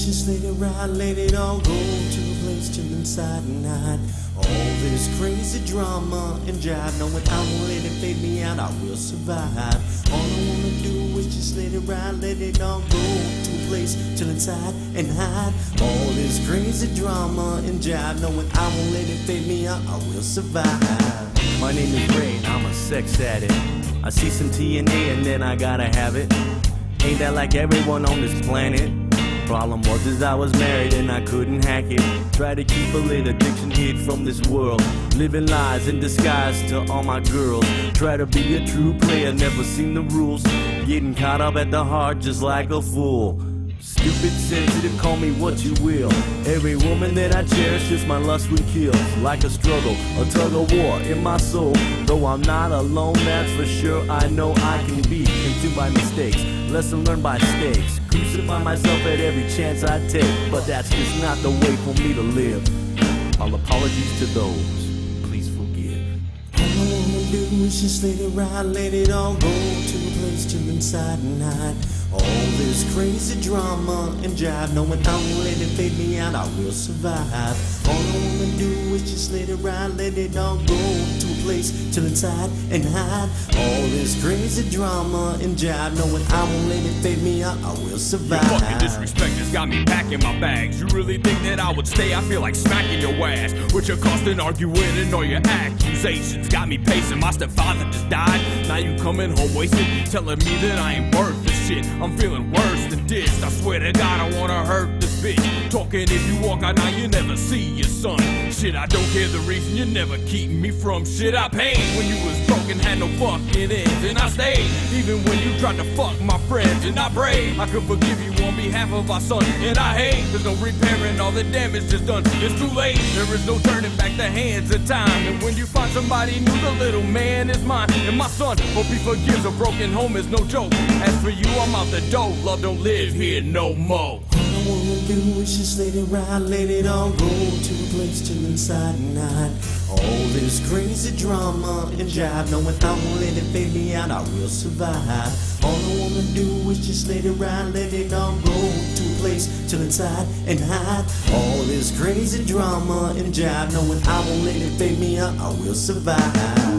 just let it ride, let it all go to a place till inside and hide. All this crazy drama and jive, knowing I won't let it fade me out, I will survive. All I wanna do is just let it ride, let it all go to a place till inside and hide. All this crazy drama and jive, knowing I won't let it fade me out, I will survive. My name is Ray, I'm a sex addict. I see some TNA and then I gotta have it. Ain't that like everyone on this planet? Problem was is I was married and I couldn't hack it. Try to keep a little addiction hid from this world. Living lies in disguise to all my girls. Try to be a true player, never seen the rules. Getting caught up at the heart just like a fool. Stupid, sensitive, call me what you will. Every woman that I cherish is my lust would kill. Like a struggle, a tug of war in my soul. Though I'm not alone, that's for sure. I know I can be consumed by mistakes. Lesson learned by stakes. Crucify myself at every chance I take. But that's just not the way for me to live. All apologies to those, please forgive. All I wanna do is just let it ride, let it all go to a place till inside and hide. All this crazy drama and jive, knowing I won't let it fade me out, I will survive. All I wanna do is just let it ride, let it all go to a place till inside and hide. All this crazy drama and jive, knowing I won't let it fade me out, I will survive. Your fucking disrespect has got me packing my bags. You really think that I would stay? I feel like smacking your ass with your constant arguing and all your accusations. Got me pacing, my stepfather just died. Now you coming home wasted, telling me that I ain't worth the shit. I'm feeling worse than this. I swear to God, I wanna hurt this bitch. Talking if you walk out now, you never see your son. Shit, I don't care the reason, you never keep me from shit. I paid when you was broken, had no fucking ends, and I stayed even when you tried to fuck my friends. And I prayed I could forgive you on behalf of our son. And I hate there's no repairing all the damage just done. It's too late, there is no turning back the hands of time. And when you find somebody new, the little man is mine. And my son, hope he forgives. A broken home is no joke. As for you, I'm out the door. Love don't live here no more. All I wanna do is just let it ride, let it all go to a place till inside and hide. All this crazy drama and jive, knowing I won't let it fade me out, I will survive. All I wanna do is just let it ride, let it all go to a place till inside and hide. All this crazy drama and jive, knowing I won't let it fade me out, I will survive.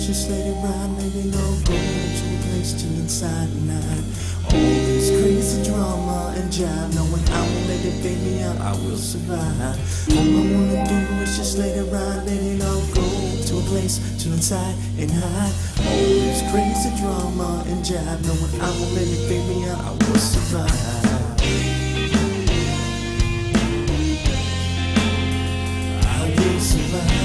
Just let it ride, let it all go to a place till inside and hide. All this crazy drama and jive, knowing I won't let it fade me out, I will survive. All I wanna do is just let it ride, let it all go to a place till inside and hide. All this crazy drama and jive, knowing I won't let it fade me out, I will survive. I will survive.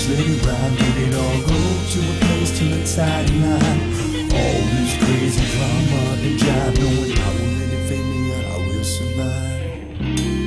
Let it ride, let it all go to a place till inside and hide. All this crazy drama and jive, knowing I won't let it fade me out, I will survive.